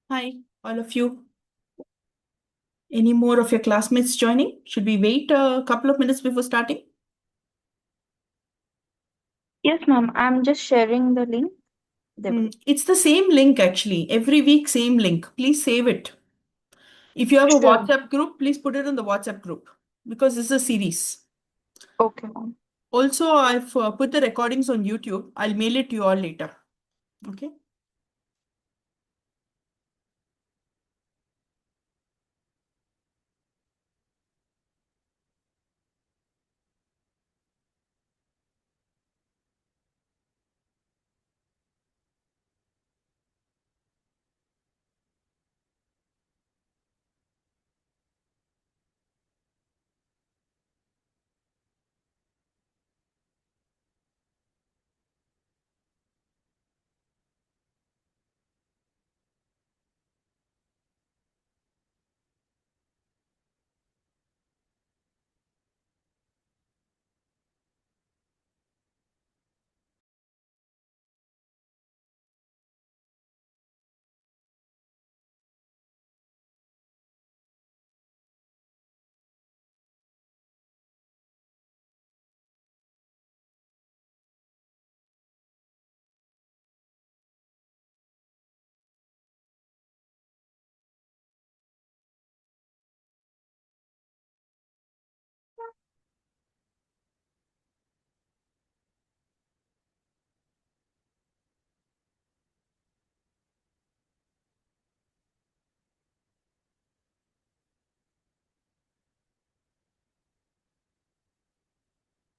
Hi, all of you. Any more of your classmates joining? Should we wait a couple of minutes before starting? Yes, ma'am. I'm just sharing the link. They will. It's the same link actually. Every week, same link. Please save it. If you have a Sure. WhatsApp group, please put it in the WhatsApp group because this is a series. Okay, ma'am. Also, I've put the recordings on YouTube. I'll mail it to you all later. Okay.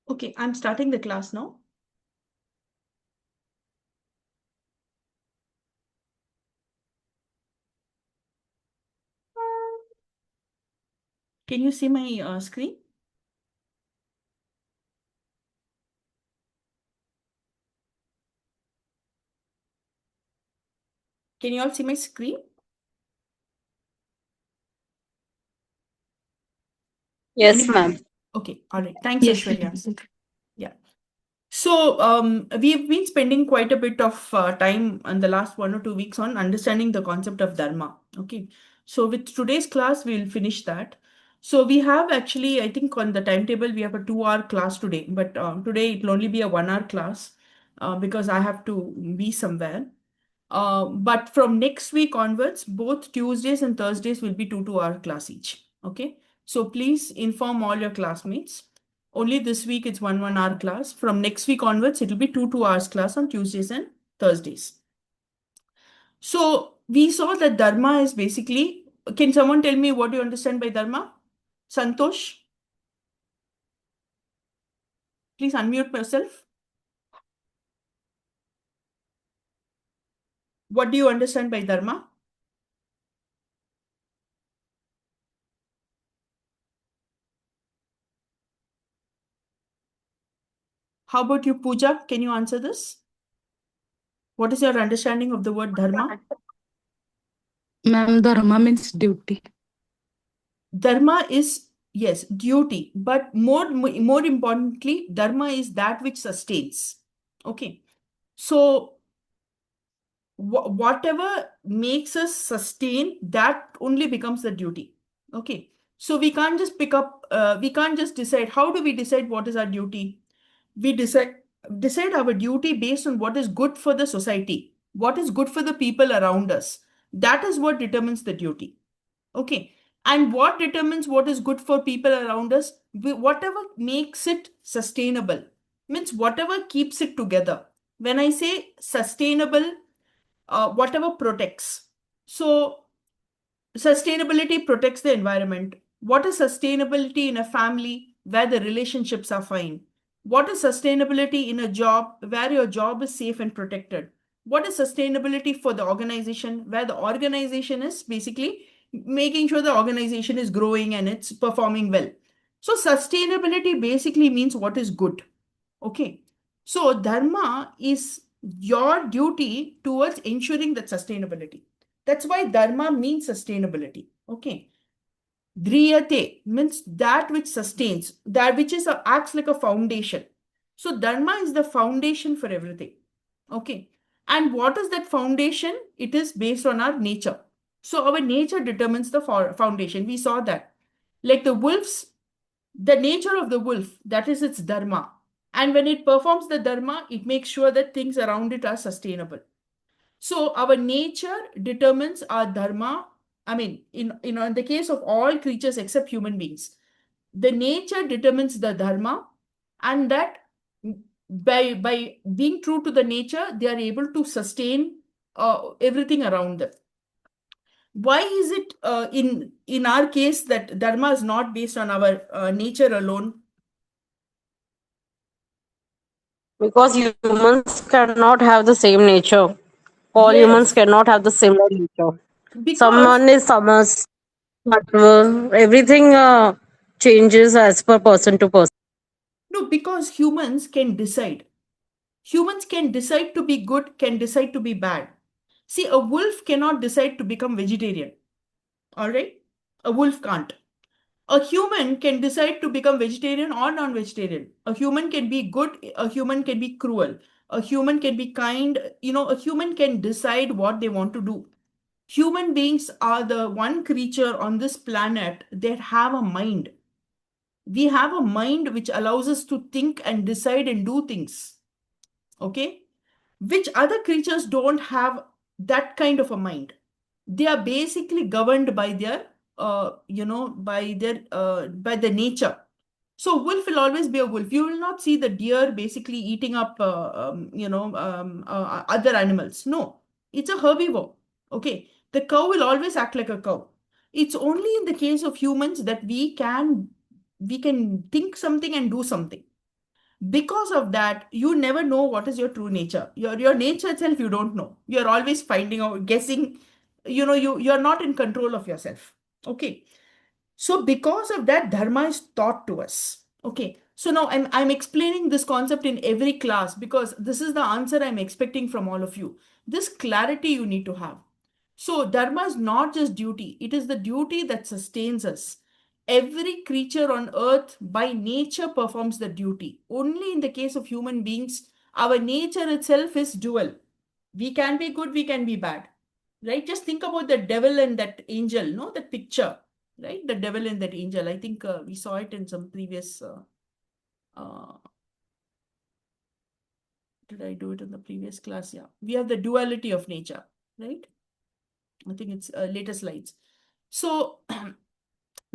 Okay, I'm starting the class now. Can you see my screen? Can you all see my screen? Yes, Anybody? ma'am. Okay, all right. Thanks, Yes, Ashwarya. ma'am. Yeah. So, we've been spending quite a bit of time in the last 1 or 2 weeks on understanding the concept of dharma. Okay. So, with today's class, we'll finish that. So, we have actually, I think on the timetable, we have a 2 hour class today, but today it will only be a 1 hour class because I have to be somewhere. But from next week onwards, both Tuesdays and Thursdays will be 2 2 hour class each. Okay. So please inform all your classmates. Only this week it's 1 1 hour class. From next week onwards, it will be 2 2 hours class on Tuesdays and Thursdays. So we saw that Dharma is basically, can someone tell me what you understand by Dharma? Santosh, please unmute yourself. What do you understand by Dharma? How about you, Pooja? Can you answer this? What is your understanding of the word Dharma? Ma'am, dharma means duty. Dharma is, yes, duty, but more importantly, dharma is that which sustains. Okay. So whatever makes us sustain, that only becomes the duty. Okay. So we can't just pick up, we can't just decide. How do we decide what is our duty? We decide our duty based on what is good for the society, what is good for the people around us. That is what determines the duty. Okay. And what determines what is good for people around us? Whatever makes it sustainable, means whatever keeps it together. When I say sustainable, whatever protects. So, sustainability protects the environment. What is sustainability in a family where the relationships are fine? What is sustainability in a job where your job is safe and protected? What is sustainability for the organization where the organization is basically making sure the organization is growing and it's performing well? So, sustainability basically means what is good. Okay. So, dharma is your duty towards ensuring that sustainability. That's why dharma means sustainability. Okay. Driyate means that which sustains, that which is acts like a foundation. So dharma is the foundation for everything. Okay. And what is that foundation? It is based on our nature. So our nature determines the foundation. We saw that. Like the wolves, the nature of the wolf, that is its dharma. And when it performs the dharma, it makes sure that things around it are sustainable. So our nature determines our dharma. I mean, in the case of all creatures except human beings, the nature determines the dharma, and that by being true to the nature, they are able to sustain everything around them. Why is it in our case that dharma is not based on our nature alone? Because humans cannot have the same nature. All humans Yes, cannot have the similar nature. because Someone is summers, but everything changes as per person to person. no, because humans can decide. Humans can decide to be good, can decide to be bad. See, a wolf cannot decide to become vegetarian. All right, a wolf can't. A human can decide to become vegetarian or non-vegetarian. A human can be good, a human can be cruel, a human can be kind. A human can decide what they want to do. Human beings are the one creature on this planet that have a mind. We have a mind which allows us to think and decide and do things. Okay? Which other creatures don't have that kind of a mind. They are basically governed by their by the nature. So wolf will always be a wolf. You will not see the deer basically eating up other animals. No, it's a herbivore. Okay, the cow will always act like a cow. It's only in the case of humans that we can think something and do something. Because of that, you never know what is your true nature. Your nature itself, you don't know. You're always finding out, guessing. You're not in control of yourself. Okay. So because of that, dharma is taught to us. Okay. So now I'm explaining this concept in every class because this is the answer I'm expecting from all of you. This clarity you need to have. So dharma is not just duty, it is the duty that sustains us. Every creature on earth by nature performs the duty. Only in the case of human beings, our nature itself is dual. We can be good, we can be bad. Right? Just think about the devil and that angel, no? That picture, right? The devil and that angel. I think we saw it in some previous. Uh, did I do it in the previous class? Yeah. We have the duality of nature, right? I think it's later slides. So,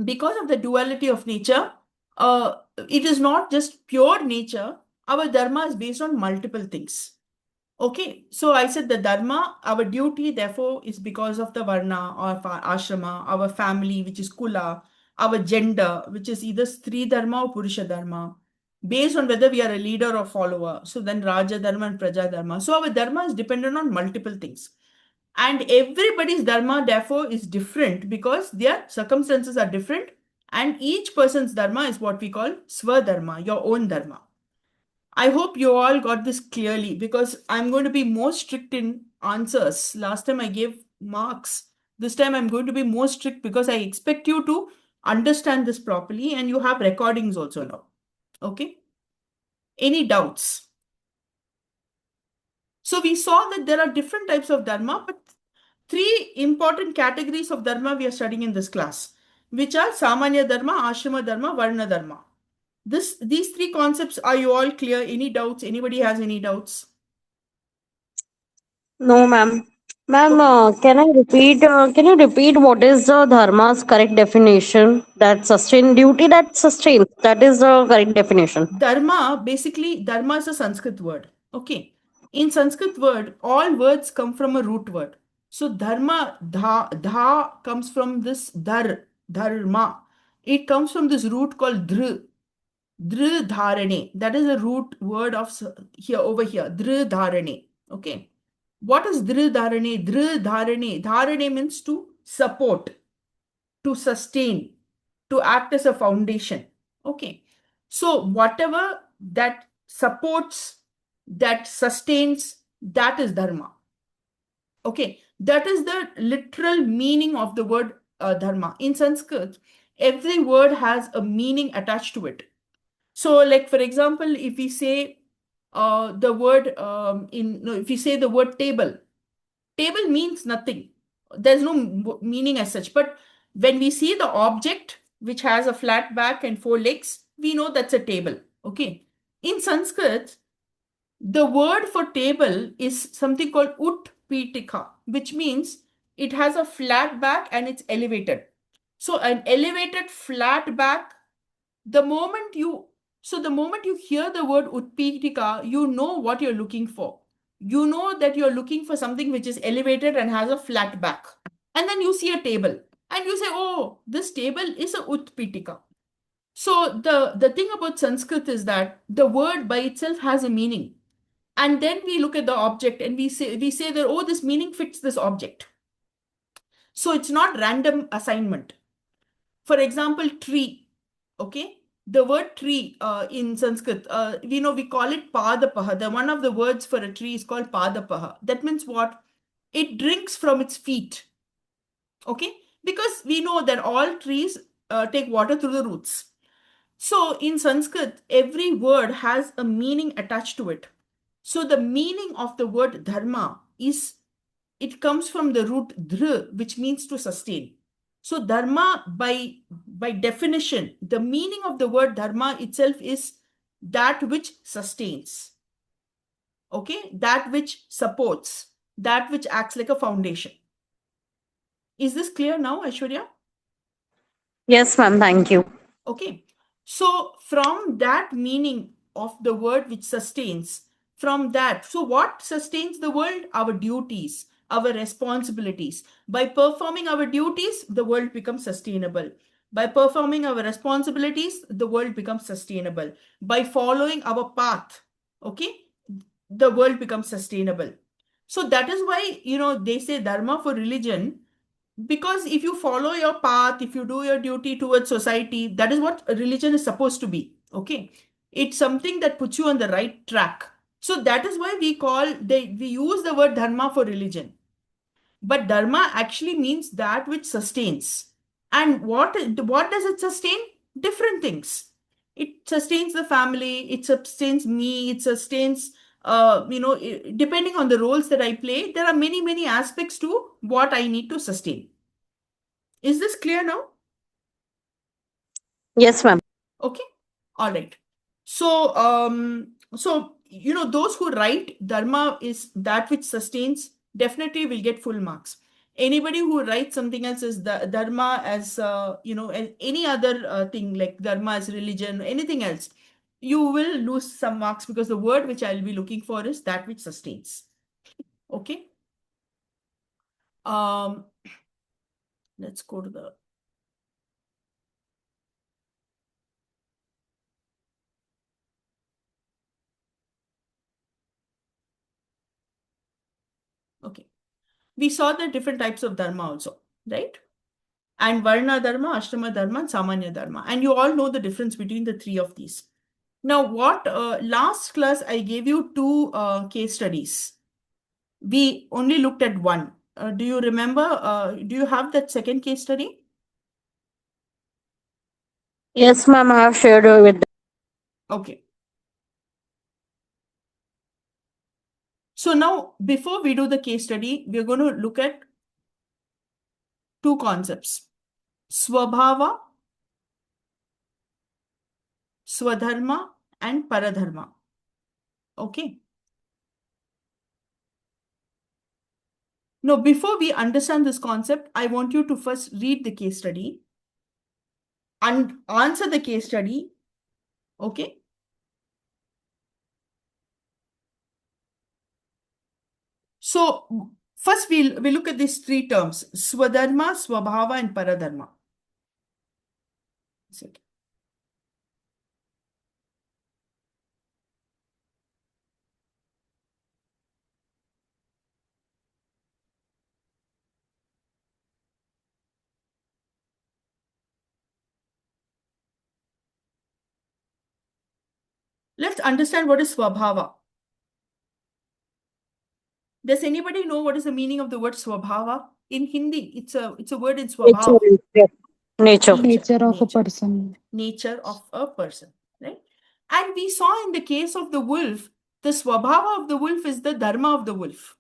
because of the duality of nature, it is not just pure nature. Our dharma is based on multiple things. Okay, so I said the dharma, our duty, therefore, is because of the varna or ashrama, our family, which is kula, our gender, which is either Stri dharma or Purusha dharma, based on whether we are a leader or follower. So then Raja dharma and Praja dharma. So our dharma is dependent on multiple things. And everybody's dharma, therefore, is different because their circumstances are different. And each person's dharma is what we call swadharma, your own dharma. I hope you all got this clearly because I'm going to be more strict in answers. Last time I gave marks. This time I'm going to be more strict because I expect you to understand this properly and you have recordings also now. Okay? Any doubts? So we saw that there are different types of dharma, but three important categories of dharma we are studying in this class, which are Samanya dharma, Ashrama dharma, Varna dharma. These three concepts, are you all clear? Any doubts? Anybody has any doubts? No, ma'am. Ma'am, Okay. can I repeat? Can you repeat what is the dharma's correct definition? That sustain duty that sustains. That is the correct definition. Dharma is a Sanskrit word. Okay. In Sanskrit word, all words come from a root word. So dharma, dha comes from this dharma. It comes from this root called dharane. That is a root word of here over here, dharane. Okay. What is dharane? Dharane. Dharane means to support, to sustain, to act as a foundation. Okay. So whatever that supports, that sustains, that is dharma. Okay. That is the literal meaning of the word dharma. In Sanskrit, every word has a meaning attached to it. So, like for example, if we say the word if we say the word table, table means nothing. There's no meaning as such. But when we see the object which has a flat back and 4 legs, we know that's a table. Okay. In Sanskrit, the word for table is something called utpitika, which means it has a flat back and it's elevated. So an elevated flat back, the moment you hear the word utpitika, you know what you're looking for. You know that you're looking for something which is elevated and has a flat back. And then you see a table and you say, oh, this table is a utpitika. So the thing about Sanskrit is that the word by itself has a meaning. And then we look at the object and we say that, oh, this meaning fits this object. So it's not random assignment. For example, tree. Okay. The word tree in Sanskrit, we call it padapaha. The one of the words for a tree is called padapaha. That means what? It drinks from its feet. Okay. Because we know that all trees take water through the roots. So in Sanskrit, every word has a meaning attached to it. So the meaning of the word dharma is, it comes from the root dhr, which means to sustain. So dharma, by definition, the meaning of the word dharma itself is that which sustains. Okay, that which supports, that which acts like a foundation. Is this clear now, Aishwarya? Yes, ma'am. Thank you. Okay. So from that meaning of the word which sustains, from that, so what sustains the world? Our duties, our responsibilities. By performing our duties, the world becomes sustainable. By performing our responsibilities, the world becomes sustainable. By following our path, okay, the world becomes sustainable. So that is why, they say dharma for religion, because if you follow your path, if you do your duty towards society, that is what a religion is supposed to be. Okay. It's something that puts you on the right track. So that is why we use the word dharma for religion. But dharma actually means that which sustains. And what does it sustain? Different things. It sustains the family, it sustains me, it sustains, depending on the roles that I play, there are many, many aspects to what I need to sustain. Is this clear now? Yes, ma'am. Okay. All right. So, those who write dharma is that which sustains definitely will get full marks. Anybody who writes something else is the dharma as, any other thing like dharma as religion, anything else, you will lose some marks because the word which I'll be looking for is that which sustains. Okay. Let's go to the okay. We saw the different types of dharma also, right? And Varna Dharma, Ashrama Dharma, and Samanya Dharma. And you all know the difference between the three of these. Now, last class I gave you two case studies. We only looked at one. Do you remember? Do you have that second case study? Yes, ma'am. I have shared with them. Okay. So now, before we do the case study, we're going to look at two concepts. Swabhava, Swadharma, and Paradharma. Okay. Now, before we understand this concept, I want you to first read the case study and answer the case study. Okay. So first we'll look at these three terms: Swadharma, Swabhava, and Paradharma. Let's understand what is Swabhava. Does anybody know what is the meaning of the word Swabhava? In Hindi, it's a word in Swabhav. Nature. Nature of a person. Nature of a person, right? And we saw in the case of the wolf, the Swabhava of the wolf is the Dharma of the wolf.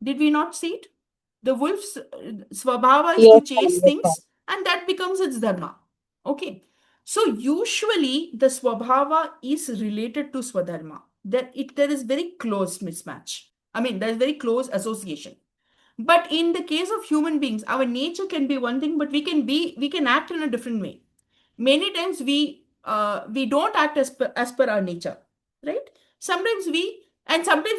Did we not see it? The wolf's swabhava is Yes, to ma'am. chase Yes, ma'am. things, and that becomes its dharma. Okay. So usually the swabhava is related to swadharma. There is very close mismatch. I mean, there is very close association. But in the case of human beings, our nature can be one thing, but we can act in a different way. Many times we don't act as per our nature, right? Sometimes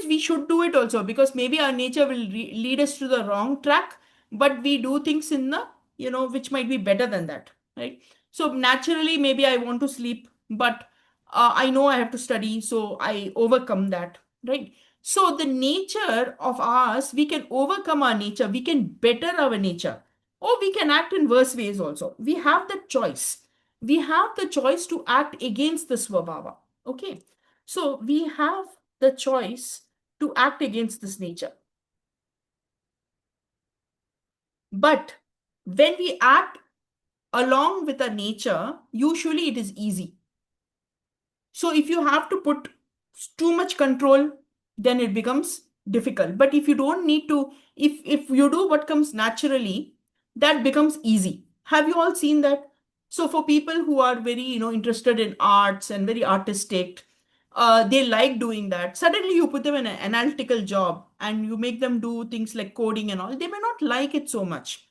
we should do it also, because maybe our nature will lead us to the wrong track, but we do things in the, which might be better than that, right? So naturally, maybe I want to sleep, but I know I have to study, so I overcome that, right? So the nature of ours, we can overcome our nature, we can better our nature, or we can act in worse ways also. We have the choice. We have the choice to act against the swabhava. Okay. So we have the choice to act against this nature. But when we act along with our nature, usually it is easy. So if you have to put too much control, then it becomes difficult. But if you don't need to, if you do what comes naturally, that becomes easy. Have you all seen that? So for people who are very, interested in arts and very artistic, they like doing that. Suddenly you put them in an analytical job and you make them do things like coding and all, they may not like it so much.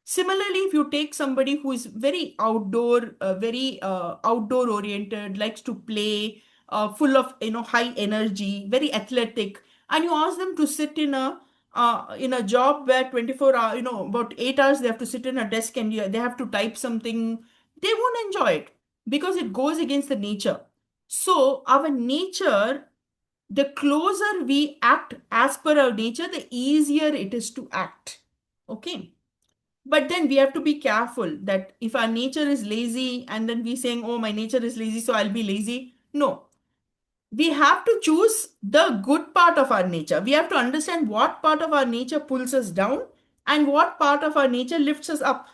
Similarly, if you take somebody who is very outdoor, very outdoor oriented, likes to play, full of, high energy, very athletic, and you ask them to sit in a job where 24 hours, about 8 hours they have to sit in a desk and they have to type something, they won't enjoy it because it goes against the nature. So our nature, the closer we act as per our nature, the easier it is to act. Okay. But then we have to be careful that if our nature is lazy and then we saying, oh, my nature is lazy, so I'll be lazy. No, we have to choose the good part of our nature. We have to understand what part of our nature pulls us down and what part of our nature lifts us up.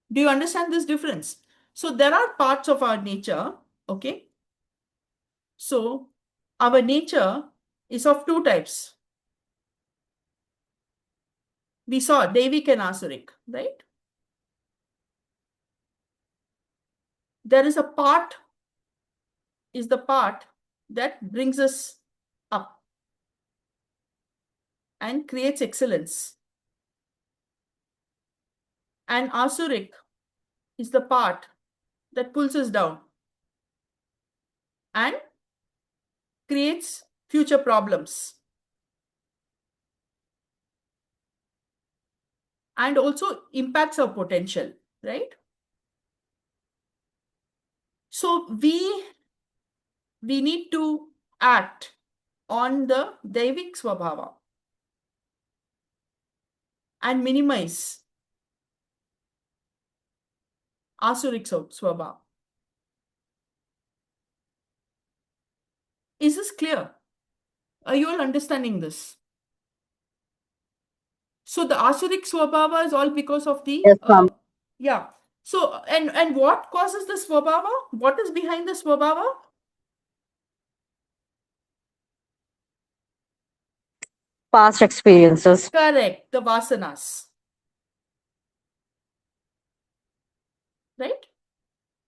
Do you understand this difference? So there are parts of our nature, okay? So our nature is of two types. We saw Devic and Asurik, right? There is the part that brings us up and creates excellence. And Asurik is the part that pulls us down and creates future problems and also impacts our potential, right? So we need to act on the Devik Swabhava and minimize Asurik Swabhava. Is this clear? Are you all understanding this? So the Asurik Swabhava is all because of the Yes, ma'am. yeah. So and what causes the Swabhava? What is behind the Swabhava? Past experiences. Correct, the Vasanas. Right?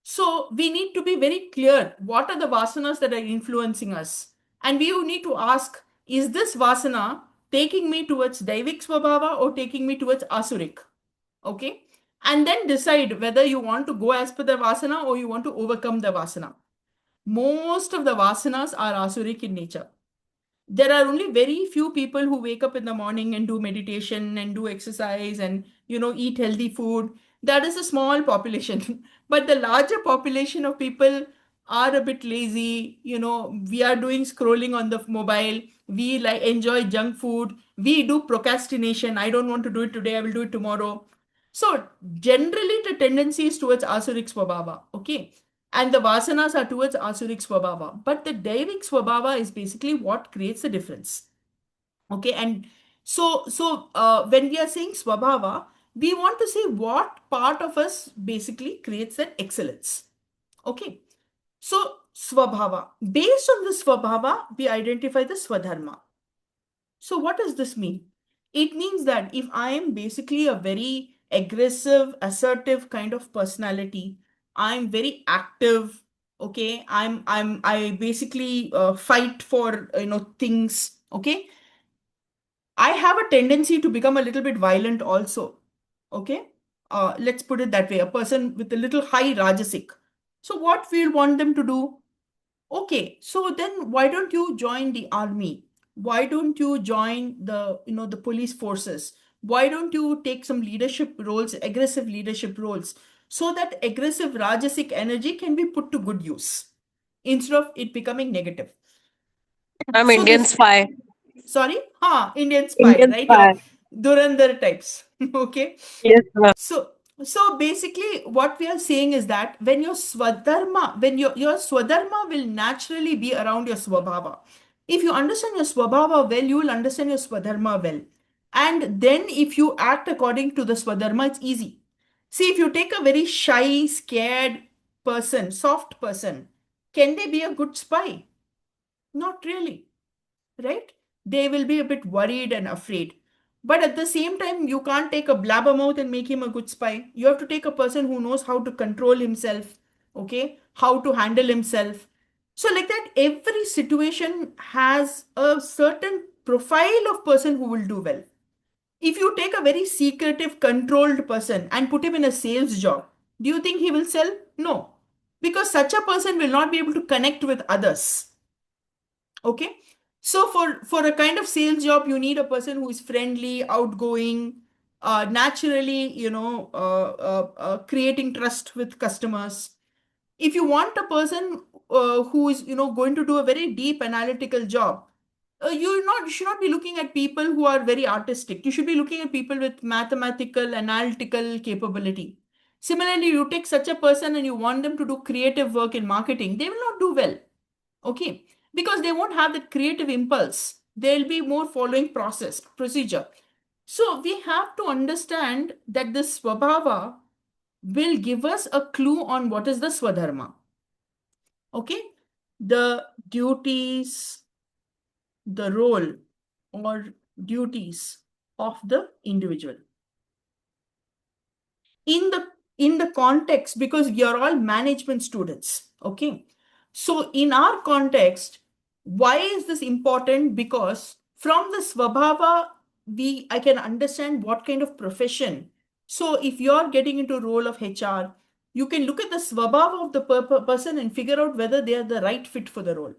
So we need to be very clear what are the Vasanas that are influencing us. And we need to ask, is this Vasana taking me towards Daivik Swabhava or taking me towards Asurik? Okay. And then decide whether you want to go as per the Vasana or you want to overcome the Vasana. Most of the Vasanas are Asurik in nature. There are only very few people who wake up in the morning and do meditation and do exercise and eat healthy food. That is a small population. But the larger population of people are a bit lazy. We are doing scrolling on the mobile, we like enjoy junk food, we do procrastination. I don't want to do it today, I will do it tomorrow. So generally the tendency is towards Asurik Swabhava. Okay. And the Vasanas are towards Asurik Swabhava. But the Daivik Swabhava is basically what creates the difference. Okay. And so when we are saying Swabhava, we want to say what part of us basically creates that excellence. Okay. So Swabhava. Based on the Swabhava, we identify the Swadharma. So what does this mean? It means that if I am basically a very aggressive, assertive kind of personality, I'm very active. Okay, I basically fight for things. Okay, I have a tendency to become a little bit violent also. Okay, let's put it that way. A person with a little high rajasic. So what we'll want them to do? Okay, so then why don't you join the army? Why don't you join the police forces? Why don't you take some leadership roles, aggressive leadership roles, so that aggressive Rajasic energy can be put to good use instead of it becoming negative. I'm So Indian this, spy. sorry, Indian spy, Indian right? spy. Your Durandar types. Okay. Yes, ma'am. So basically, what we are saying is that when your swadharma, when your swadharma will naturally be around your swabhava. If you understand your swabhava well, you will understand your swadharma well. And then if you act according to the swadharma, it's easy. See, if you take a very shy, scared person, soft person, can they be a good spy? Not really, right? They will be a bit worried and afraid. But at the same time, you can't take a blabbermouth and make him a good spy. You have to take a person who knows how to control himself, okay, how to handle himself. So, like that, every situation has a certain profile of person who will do well. If you take a very secretive, controlled person and put him in a sales job, do you think he will sell? No, because such a person will not be able to connect with others. Okay, so for a kind of sales job you need a person who is friendly, outgoing, naturally, creating trust with customers. If you want a person who is going to do a very deep analytical job, you should not be looking at people who are very artistic. You should be looking at people with mathematical analytical capability. Similarly, you take such a person and you want them to do creative work in marketing, they will not do well. Okay, because they won't have that creative impulse. They'll be more following procedure. So we have to understand that this swabhava will give us a clue on what is the swadharma. Okay, the duties, the role or duties of the individual in the context, because we are all management students. Okay, so in our context, why is this important? Because from the swabhava, I can understand what kind of profession. So if you're getting into role of HR, you can look at the swabhava of the person and figure out whether they are the right fit for the role.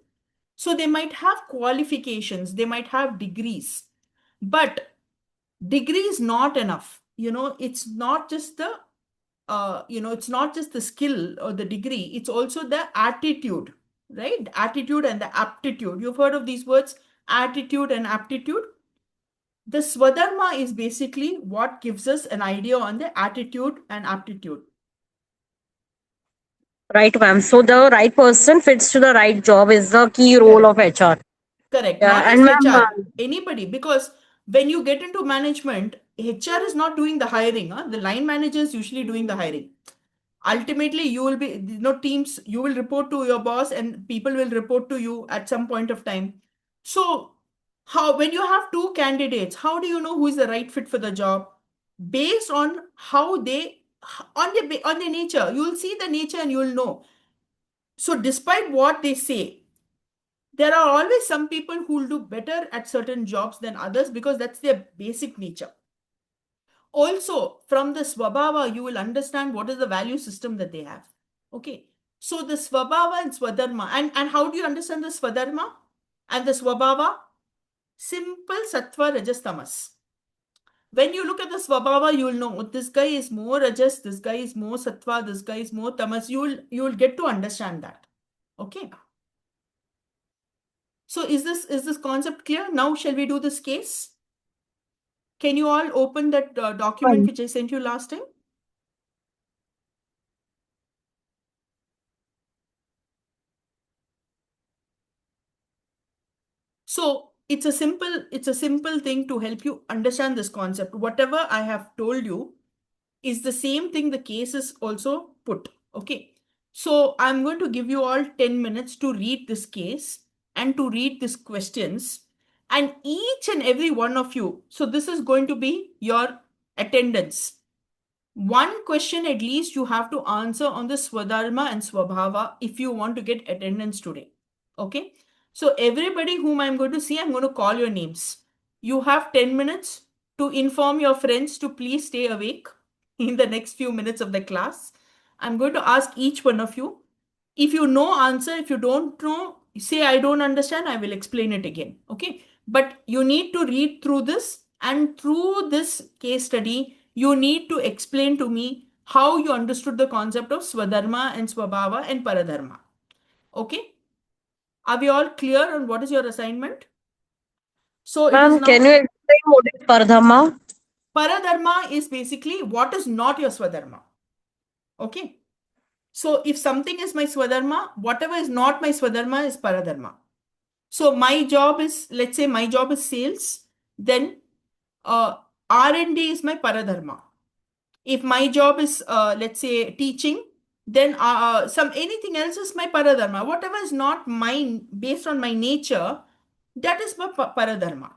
So they might have qualifications, they might have degrees, but degree is not enough. It's not just it's not just the skill or the degree, it's also the attitude, right? Attitude and the aptitude. You've heard of these words, attitude and aptitude. The swadharma is basically what gives us an idea on the attitude and aptitude. Right, ma'am. So the right person fits to the right job is the key role Correct. of HR. Correct. Yeah, Not and just ma'am, HR, anybody. Because when you get into management, HR is not doing the hiring. Huh? The line manager is usually doing the hiring. Ultimately, you will be, teams, you will report to your boss and people will report to you at some point of time. So, when you have two candidates, how do you know who is the right fit for the job? Based on how they, on their nature, you will see the nature and you will know. So, despite what they say, there are always some people who will do better at certain jobs than others because that's their basic nature. Also, from the swabhava, you will understand what is the value system that they have. Okay. So the swabhava and swadharma. And how do you understand the swadharma and the swabhava? Simple sattva, rajas, tamas. When you look at the swabhava, you will know, oh, this guy is more rajas, this guy is more sattva, this guy is more tamas. You will get to understand that. Okay. So is this concept clear? Now shall we do this case? Can you all open that document which I sent you last time? So it's a simple thing to help you understand this concept. Whatever I have told you is the same thing the case is also put. Okay. So I'm going to give you all 10 minutes to read this case and to read these questions. And each and every one of you, so this is going to be your attendance. One question at least you have to answer on the Swadharma and Swabhava if you want to get attendance today. Okay? So everybody whom I'm going to see, I'm going to call your names. You have 10 minutes to inform your friends to please stay awake in the next few minutes of the class. I'm going to ask each one of you. If you know answer, if you don't know, say I don't understand, I will explain it again. Okay? But you need to read through this, and through this case study, you need to explain to me how you understood the concept of Swadharma and Swabhava and Paradharma. Okay? Are we all clear on what is your assignment? So it is Ma'am, can now, you explain what is Paradharma? Paradharma is basically what is not your Swadharma. Okay? So if something is my Swadharma, whatever is not my Swadharma is Paradharma. So my job is, let's say my job is sales, then uh, R&D is my Paradharma. If my job is, let's say, teaching, then some anything else is my Paradharma. Whatever is not mine based on my nature, that is my Paradharma.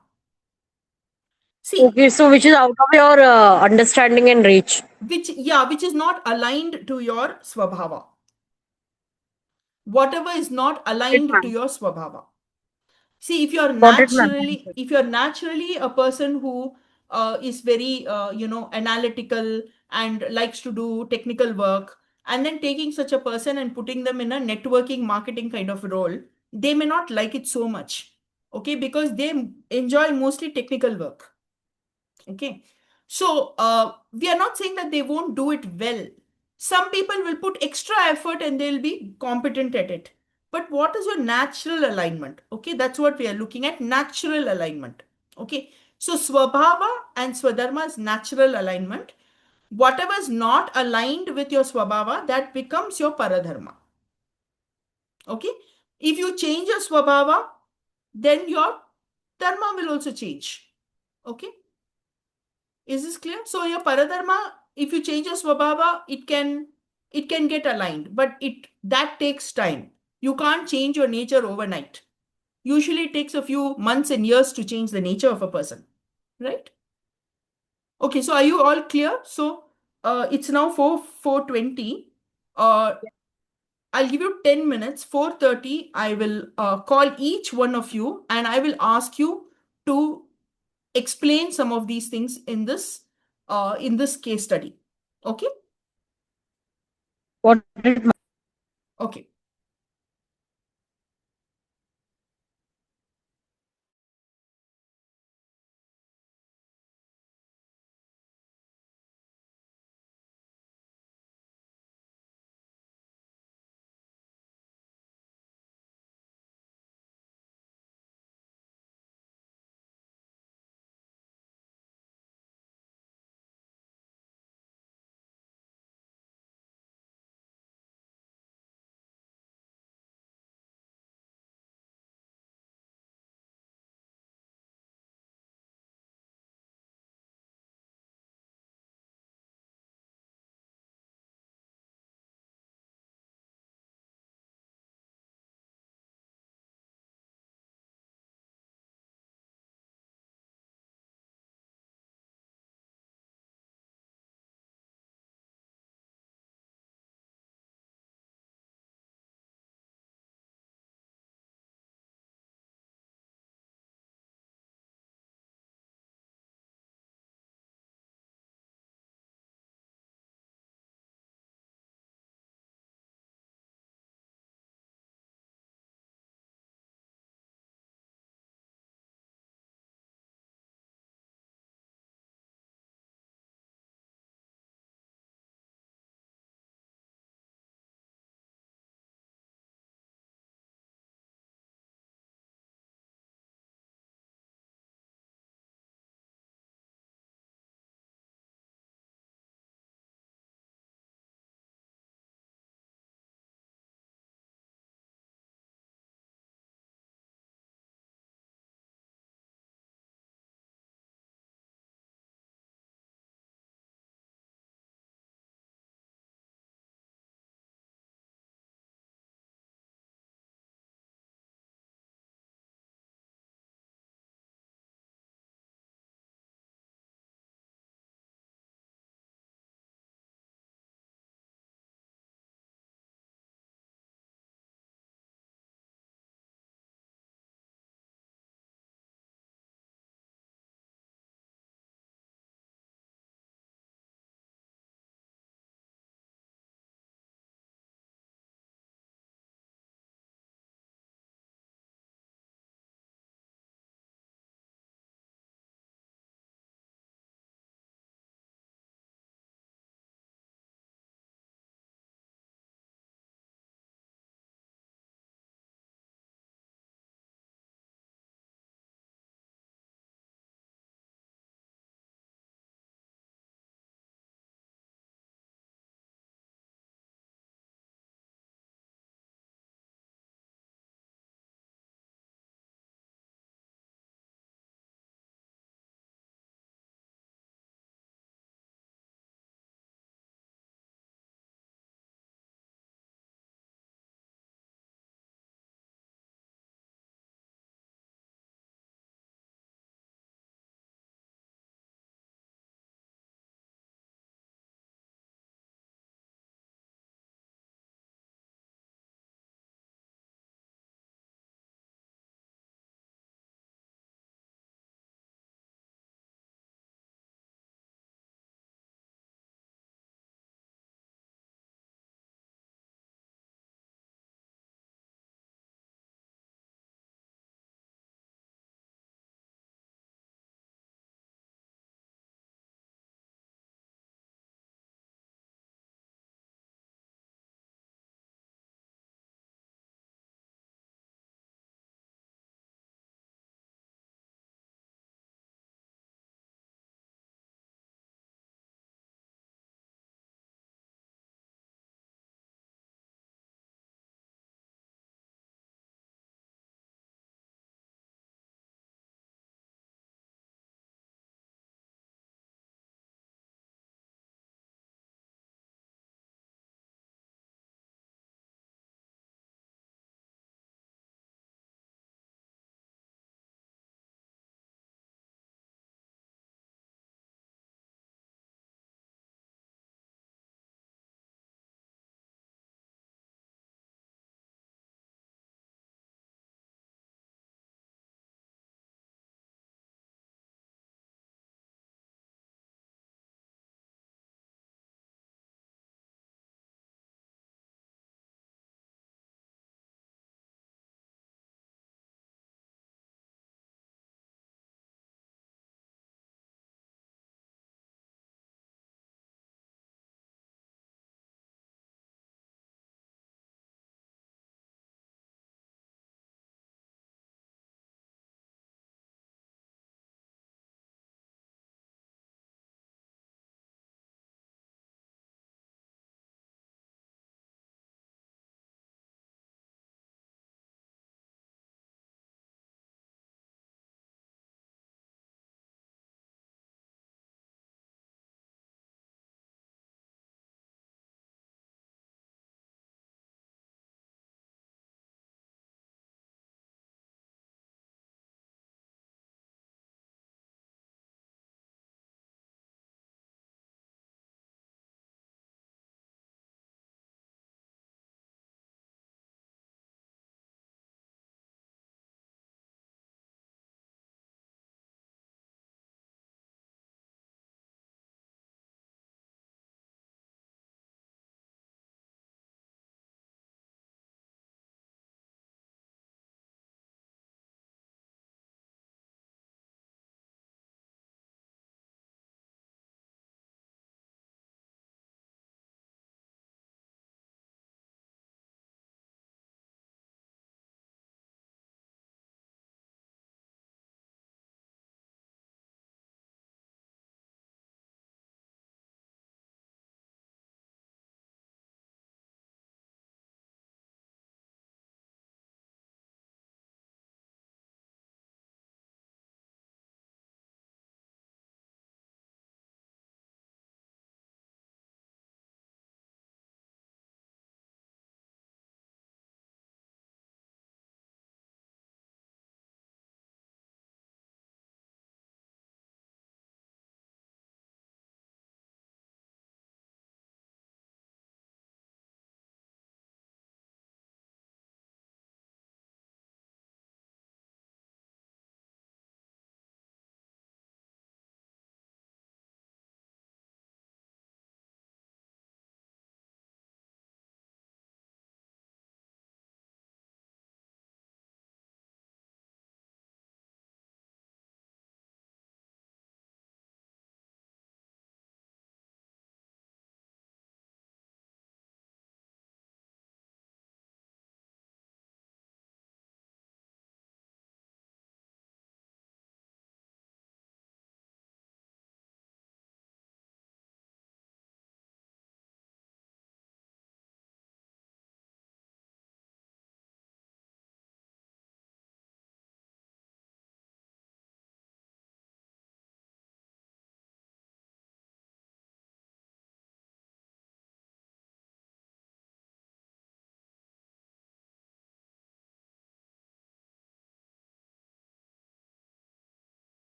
See, Okay, so which is out of your understanding and reach. which is not aligned to your Swabhava. Whatever is not Got it, aligned to ma'am. your Swabhava. See, Got it, ma'am. if you're naturally a person who is very, analytical and likes to do technical work, and then taking such a person and putting them in a networking marketing kind of role, they may not like it so much. Okay, because they enjoy mostly technical work. Okay. So we are not saying that they won't do it well. Some people will put extra effort and they'll be competent at it. But what is your natural alignment? Okay, that's what we are looking at, natural alignment. Okay, so Swabhava and Swadharma is natural alignment. Whatever is not aligned with your Swabhava, that becomes your Paradharma. Okay, if you change your Swabhava, then your Dharma will also change. Okay. Is this clear? So your paradharma, if you change your swabhava, it can get aligned, but it that takes time. You can't change your nature overnight. Usually it takes a few months and years to change the nature of a person. Right? Okay, so are you all clear? So it's now 4:20. Uh I'll give you 10 minutes. 4:30, I will call each one of you and I will ask you to explain some of these things in this case study. Okay. Got it, ma'am. Okay.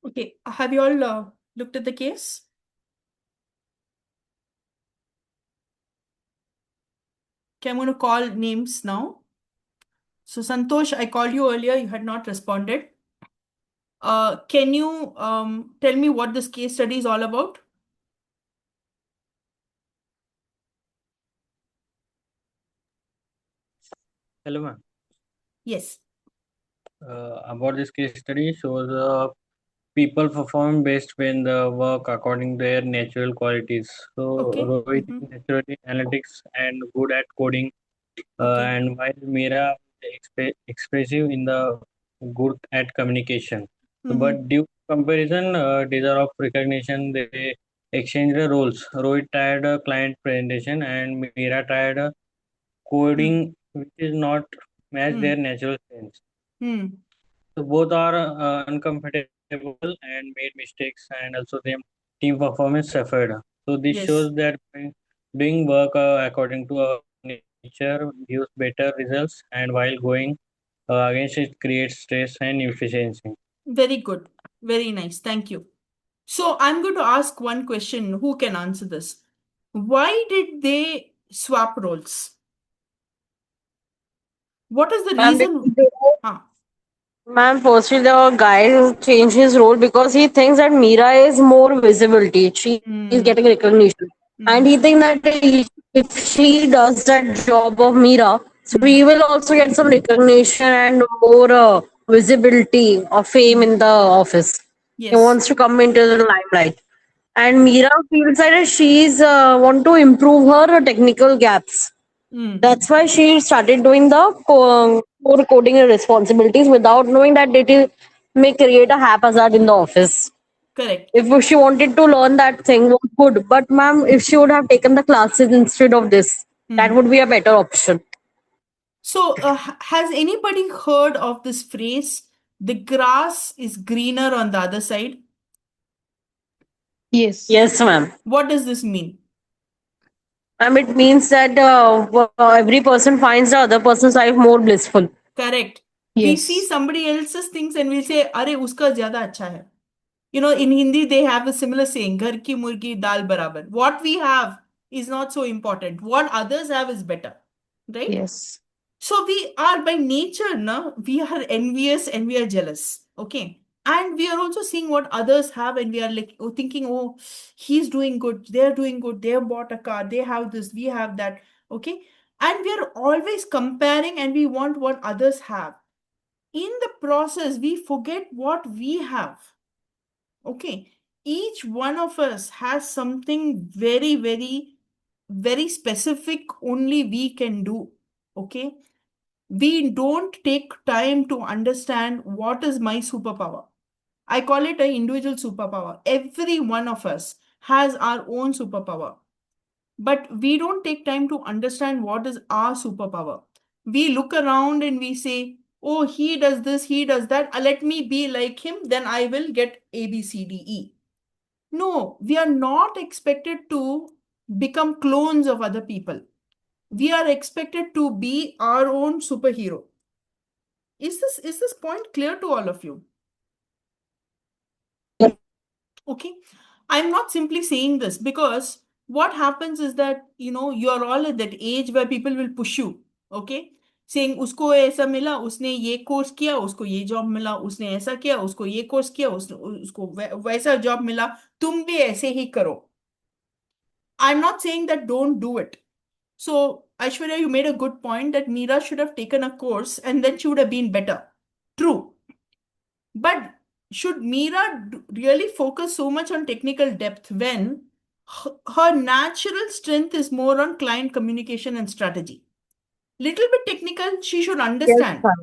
Okay, have you all looked at the case? Okay, I'm going to call names now. So Santosh, I called you earlier, you had not responded. Can you tell me what this case study is all about? Hello, ma'am. Yes. About this case study shows people perform best when the work according to their natural qualities. So Okay. Rohit is naturally analytics and good at coding, Okay. and while Mira is expressive in the good at communication. So, but due to comparison, desire of recognition, they exchange the roles. Rohit tried a client presentation, and Mira tried a coding, which is not match their natural strengths. So both are uncomfortable and made mistakes, and also their team performance suffered. So this Yes. shows that doing work according to our nature gives better results, and while going against it creates stress and efficiency. Very good. Very nice. Thank you. So I'm going to ask one question. Who can answer this? Why did they swap roles? What is the Ma'am, reason? Ah, ma'am, firstly, the guy changed his role because he thinks that Mira is more visibility. She is getting recognition. And he thinks that if she does that job of Mira, so he will also get some recognition and more visibility or fame in the office. He yes. wants to come into the limelight. And Mira feels that she's want to improve her technical gaps. That's why she started doing the core coding responsibilities without knowing that may create a haphazard in the office. Correct. If she wanted to learn that thing, was good. But ma'am, if she would have taken the classes instead of this, that would be a better option. So, has anybody heard of this phrase? The grass is greener on the other side. Yes. Yes, ma'am. What does this mean? It means that every person finds the other person's life more blissful. Correct. We see Yes. somebody else's things and we say, "अरे उसका ज़्यादा अच्छा है." You know, in Hindi they have a similar saying, "घर की मुर्गी दाल बराबर." What we have is not so important. What others have is better, right? Yes. So we are by nature, no, we are envious and we are jealous. Okay. And we are also seeing what others have, and we are like thinking, oh, he's doing good, they're doing good, they have bought a car, they have this, we have that. Okay. And we are always comparing and we want what others have. In the process, we forget what we have. Okay. Each one of us has something very, very, very specific only we can do. Okay. We don't take time to understand what is my superpower. I call it an individual superpower. Every one of us has our own superpower. But we don't take time to understand what is our superpower. We look around and we say, oh, he does this, he does that. Let me be like him, then I will get A, B, C, D, E. No, we are not expected to become clones of other people. We are expected to be our own superhero. Is this point clear to all of you? Okay. I'm not simply saying this because what happens is that you're all at that age where people will push you. Okay. Saying usko ऐसा मिला, उसने ये course किया, उसको ये job मिला, उसने ऐसा किया, उसको ये कोर्स किया, उसको वैसा जॉब मिला, तुम भी ऐसे ही करो. I'm not saying that don't do it. So, Aishwarya, you made a good point that Meera should have taken a course and then she would have been better. True. But should Meera really focus so much on technical depth when her natural strength is more on client communication and strategy? Little bit technical, she should Yes, understand. ma'am.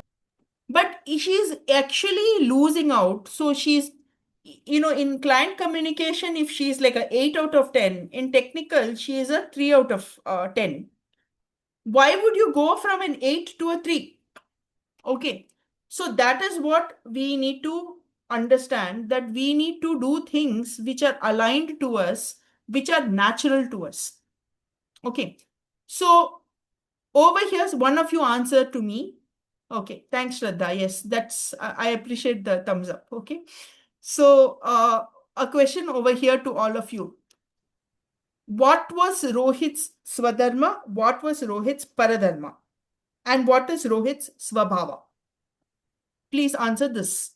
But she's actually losing out. So she's, in client communication, if she's like a 8 out of 10, in technical, she is a 3 out of 10. Why would you go from an 8 to a 3? Okay. So that is what we need to understand, that we need to do things which are aligned to us, which are natural to us. Okay. So over here, one of you answered to me. Okay. Thanks, Shraddha. Yes, I appreciate the thumbs up. Okay. So, a question over here to all of you. What was Rohit's Swadharma? What was Rohit's Paradharma? And what is Rohit's Swabhava? Please answer this.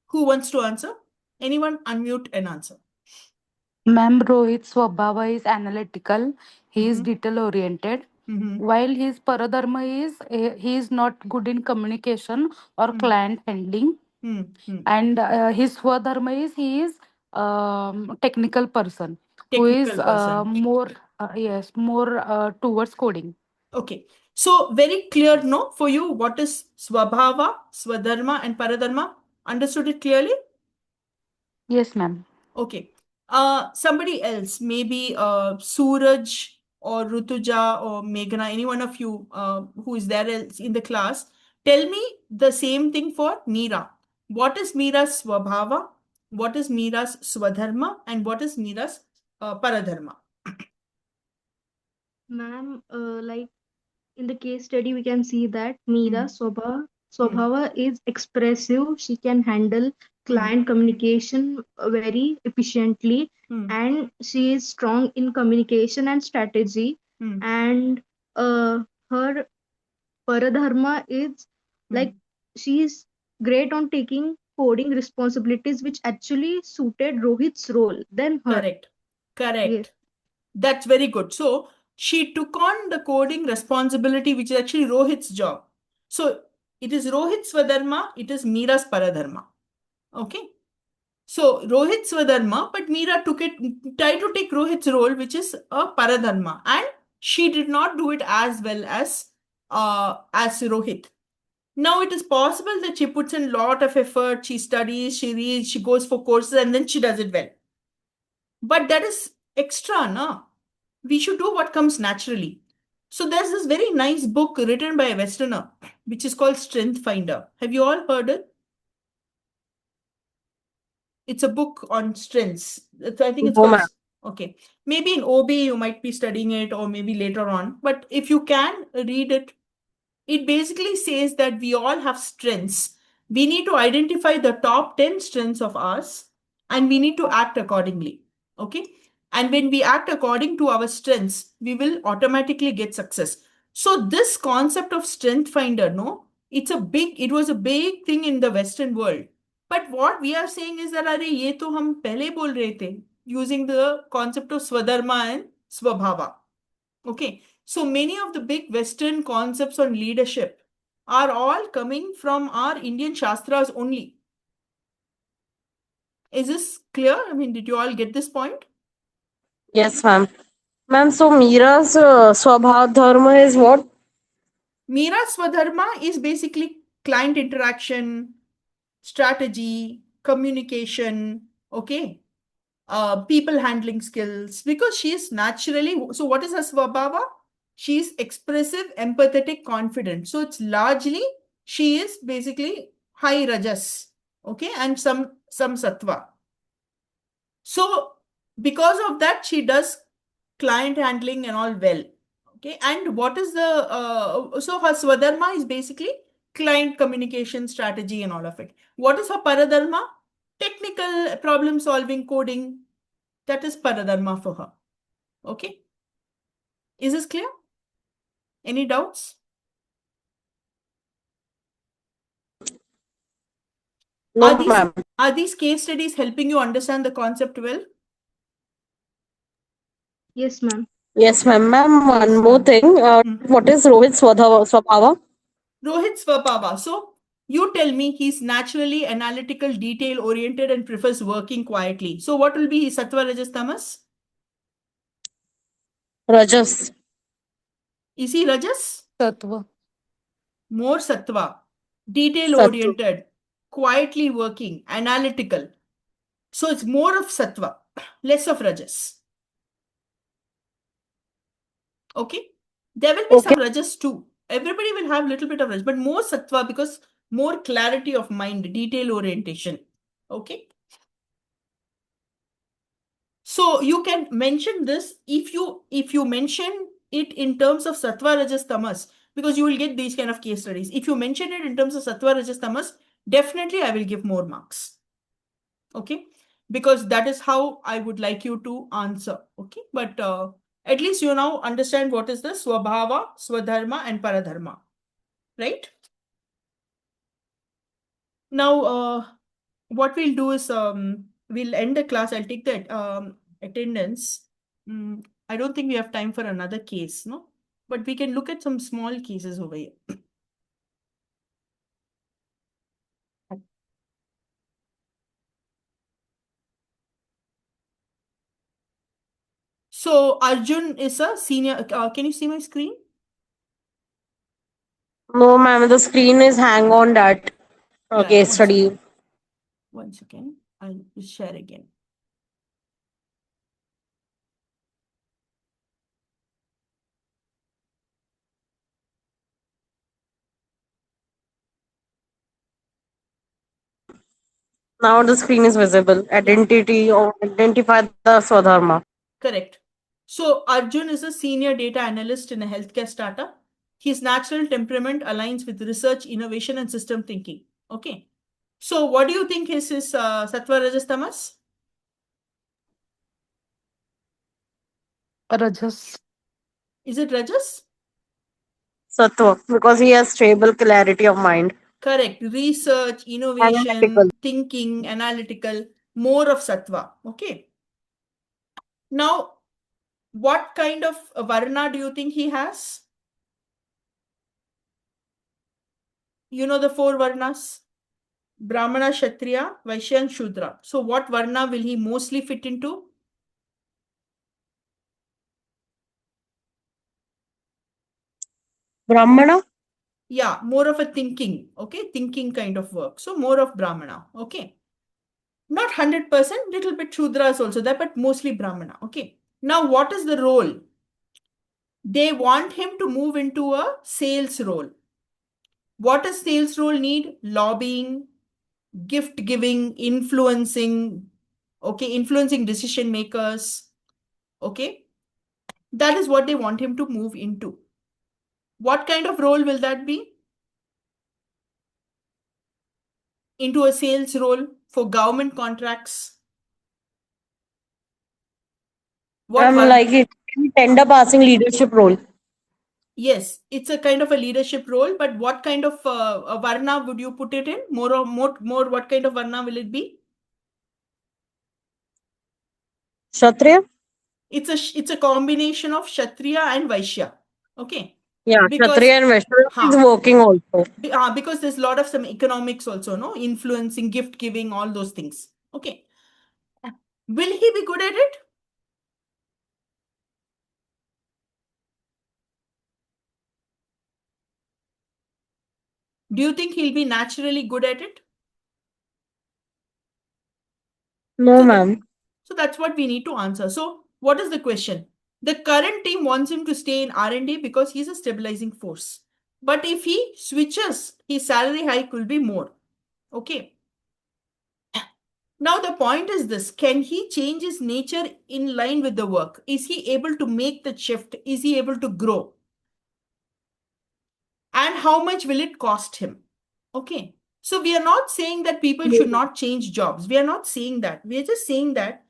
Who wants to answer? Anyone unmute and answer. Ma'am, Rohit Swabhava is analytical. He is Mhm. detail oriented. Mhm. While his Paradharma is he is not good in communication or client handling. And his Swadharma is he is technical person who is Technical person. more yes more towards coding. Okay. So very clear, no, for you, what is Swabhava, Swadharma, and Paradharma? Understood it clearly? Yes, ma'am. Okay. Somebody else, maybe Suraj or Rutuja or Meghna, any one of you who is there else in the class, tell me the same thing for Meera. What is Meera's Swabhava? What is Meera's Swadharma? And what is Meera's Paradharma? Ma'am, like in the case study, we can see that Meera Swabhava is expressive. She can handle client communication very efficiently, and she is strong in communication and strategy. And her Paradharma is like she is great on taking coding responsibilities, which actually suited Rohit's role than her. Correct. Yes. Correct. That's very good. So she took on the coding responsibility, which is actually Rohit's job. So it is Rohit's Swadharma, it is Meera's Paradharma. Okay. So Rohit Swadharma, but Meera tried to take Rohit's role, which is a Paradharma, and she did not do it as well as Rohit. Now it is possible that she puts in a lot of effort, she studies, she reads, she goes for courses, and then she does it well. But that is extra, na? We should do what comes naturally. So there's this very nice book written by a Westerner, which is called Strength Finder. Have you all heard it? It's a book on strengths. I think it's No, called. ma'am. Okay. Maybe in OB you might be studying it, or maybe later on. But if you can read it, it basically says that we all have strengths. We need to identify the top 10 strengths of ours, and we need to act accordingly. Okay. And when we act according to our strengths, we will automatically get success. So this concept of strength finder, no, it was a big thing in the Western world. But what we are saying is that अरे ये तो हम पहले बोल रहे थे, using the concept of Swadharma and Swabhava. Okay, so many of the big Western concepts on leadership are all coming from our Indian Shastras only. Is this clear? I mean, did you all get this point? Yes, ma'am. Ma'am, so Meera's Swabha Dharma is what? Meera Swadharma is basically client interaction, strategy, communication, okay, people handling skills, because she is naturally, so what is her Swabhava? She is expressive, empathetic, confident. So it's largely, she is basically high Rajas, okay, and some Sattva. So because of that, she does client handling and all well. Okay, and what is so her Swadharma is basically client communication strategy and all of it. What is her Paradharma? Technical problem solving, coding. That is Paradharma for her. Okay. Is this clear? Any doubts? No, Are these ma'am. are these case studies helping you understand the concept well? Yes, ma'am. Yes, ma'am. Ma'am, one Yes, more ma'am. thing. What is Rohit Swabhava? Rohit Swabhava. So you tell me, he's naturally analytical, detail oriented, and prefers working quietly. So what will be his Sattva, Rajas, Tamas? Rajas. Is he Rajas? Tattva. More Sattva, detail Sattu. oriented, quietly working, analytical. So it's more of Sattva, less of Rajas. Okay. There will be Okay. some Rajas too. Everybody will have a little bit of Rajas, but more Sattva because more clarity of mind, detail orientation. Okay. So you can mention this if you mention it in terms of Sattva, Rajas, Tamas, because you will get these kind of case studies. If you mention it in terms of Sattva, Rajas, Tamas, definitely I will give more marks. Okay, because that is how I would like you to answer. Okay, but at least you now understand what is the Swabhava, Swadharma, and Paradharma, right? Now, what we'll do is we'll end the class. I'll take the attendance. I don't think we have time for another case, no? But we can look at some small cases over here. So Arjun is a senior. Can you see my screen? No, ma'am, the screen is hang on that Yeah, case study. One second. I'll share again. Now the screen is visible. Identity or identify the Swadharma. Correct. So Arjun is a senior data analyst in a healthcare startup. His natural temperament aligns with research, innovation, and system thinking. Okay. So what do you think is his Sattva, Rajas, Tamas? Rajas. Is it Rajas? Sattva, because he has stable clarity of mind. Correct. Research, Analytical. innovation, thinking, analytical, more of Sattva. Okay. Now, what kind of Varna do you think he has? You know the four Varnas? Brahmana, Kshatriya, Vaishya, and Shudra. So what Varna will he mostly fit into? Brahmana? Yeah, more of a thinking, okay? Thinking kind of work. So more of Brahmana, okay? Not 100%, little bit Shudra is also there, but mostly Brahmana, okay? Now, what is the role? They want him to move into a sales role. What does sales role need? Lobbying, gift giving, influencing, okay? Influencing decision makers, okay? That is what they want him to move into. What kind of role will that be? Into a sales role for government contracts. What I'm like it. Tender passing leadership role. Yes, it's a kind of a leadership role, but what kind of a varna would you put it in? More, what kind of varna will it be? Kshatriya? It's a combination of Kshatriya and Vaishya. Okay. Yeah, Because, Kshatriya and Vaishya is working also. because there's a lot of some economics also, no? Influencing, gift giving, all those things. Okay. Will he be good at it? Do you think he'll be naturally good at it? No, ma'am. So that's what we need to answer. So what is the question? The current team wants him to stay in R&D because he's a stabilizing force. But if he switches, his salary hike will be more. Okay. Now the point is this, can he change his nature in line with the work? Is he able to make the shift? Is he able to grow? And how much will it cost him? Okay. So we are not saying that people should not change jobs. We are not saying that. We are just saying that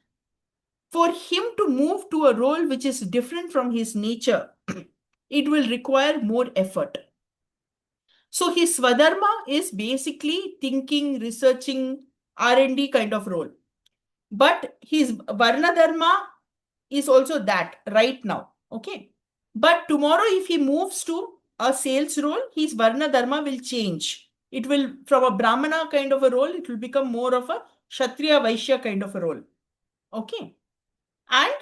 for him to move to a role which is different from his nature, it will require more effort. So his Swadharma is basically thinking, researching, R&D kind of role. But his Varna Dharma is also that right now. Okay. But tomorrow, if he moves to a sales role, his Varna Dharma will change. It will, from a Brahmana kind of a role, it will become more of a Kshatriya Vaishya kind of a role. Okay. And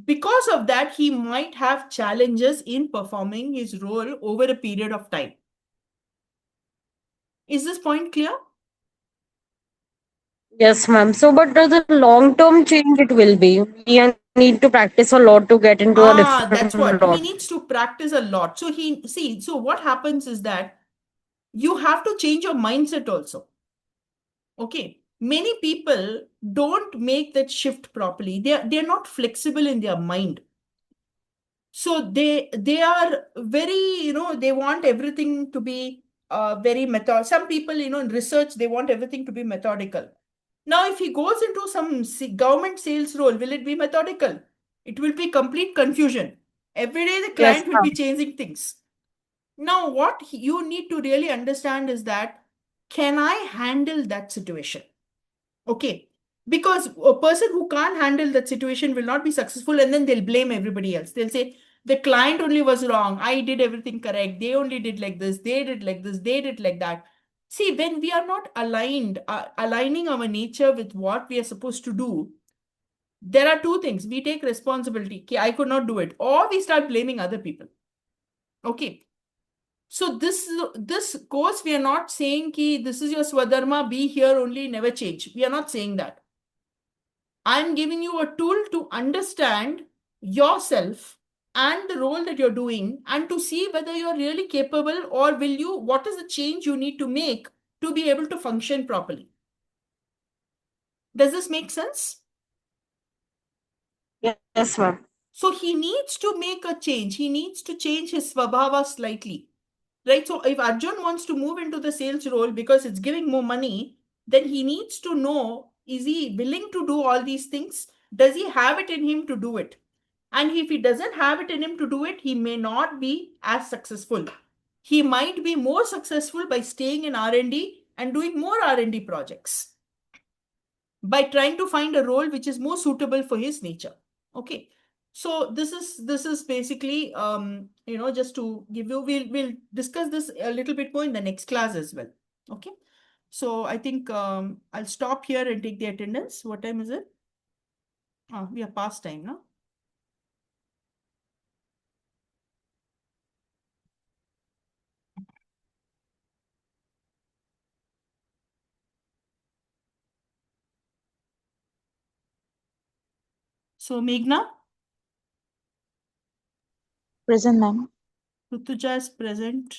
because of that, he might have challenges in performing his role over a period of time. Is this point clear? Yes, ma'am. So, but the long-term change it will be. We need to practice a lot to get into a That's different what he role. needs to practice a lot. So so what happens is that you have to change your mindset also. Okay. Many people don't make that shift properly. They're not flexible in their mind. So they are very, they want everything to be very method. Some people, in research, they want everything to be methodical. Now, if he goes into some government sales role, will it be methodical? It will be complete confusion. Every day, the client will be changing things. Now, what you need to really understand is that, can I handle that situation? Okay. Because a person who can't handle that situation will not be successful, and then they'll blame everybody else. They'll say, the client only was wrong. I did everything correct. They only did like this. They did like this. They did like that. See, when we are not aligning our nature with what we are supposed to do, there are two things. We take responsibility. Okay, I could not do it. Or we start blaming other people. Okay. So this course, we are not saying ki this is your Swadharma, be here only, never change. We are not saying that. I'm giving you a tool to understand yourself and the role that you're doing, and to see whether you're really capable, or what is the change you need to make to be able to function properly. Does this make sense? Yes, ma'am. So he needs to make a change. He needs to change his svabhava slightly. Right? So if Arjun wants to move into the sales role because it's giving more money, then he needs to know, is he willing to do all these things? Does he have it in him to do it? And if he doesn't have it in him to do it, he may not be as successful. He might be more successful by staying in R&D and doing more R&D projects, by trying to find a role which is more suitable for his nature. Okay. So this is basically, just to give you, we'll discuss this a little bit more in the next class as well. Okay. So I think I'll stop here and take the attendance. What time is it? We are past time now. So Meghna? Present, ma'am. Rutuja is present.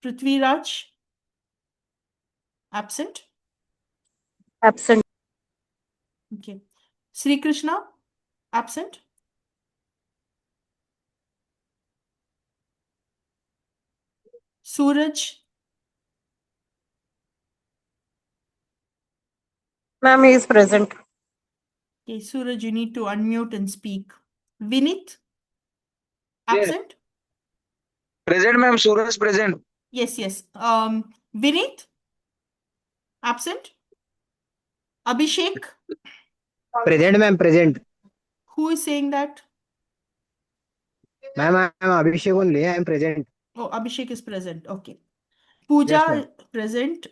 Prithviraj? Absent? Absent. Okay. Sri Krishna? Absent? Suraj? Ma'am, he is present. Okay, Suraj, you need to unmute and speak. Vinit? Yes. Absent? Present, ma'am. Suraj present. Yes. Vinit? Absent? Abhishek? Present, ma'am, present. Who is saying that? Ma'am, I am Abhishek only. I am present. Oh, Abhishek is present. Okay. Yes, Pooja ma'am. present.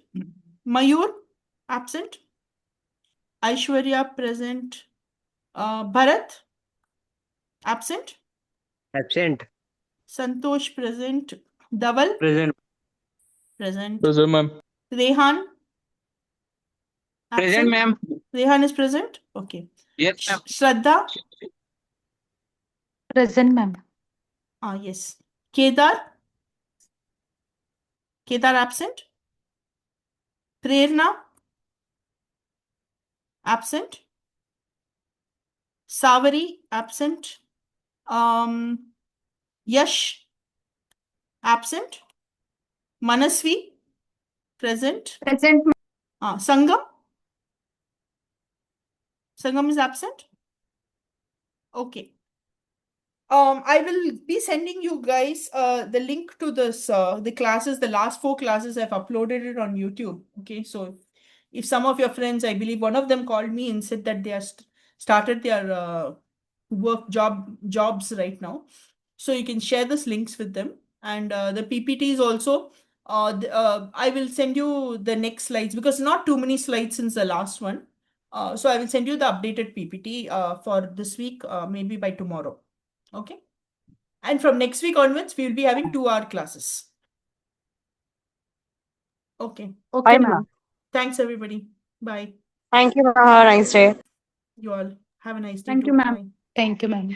Mayur? Absent? Aishwarya present. Bharat? Absent? Absent. Santosh present. Dhaval? Present. Present. Present, ma'am. Rehan? Present, Absent? ma'am. Rehan is present? Okay. Yes, ma'am. Shraddha? Present, ma'am. Yes. Kedar? Kedar absent? Prerna? Absent? Savari? Absent? Yash? Absent? Manasvi? Present? Present, Sangam? Sangam is absent? Okay. I will be sending you guys the link to this the classes, the last 4 classes. I've uploaded it on YouTube. Okay, so if some of your friends, I believe one of them called me and said that they are started their jobs right now. So you can share this links with them, and the PPTs also. I will send you the next slides, because not too many slides since the last one. So I will send you the updated PPT for this week, maybe by tomorrow. Okay. And from next week onwards, we will be having 2-hour classes. Okay. Okay, Fine, ma'am. ma'am. Thanks, everybody. Bye. Thank you, ma'am. Have a nice day. You all have a nice day Thank you, too. ma'am. Bye. Thank you, ma'am.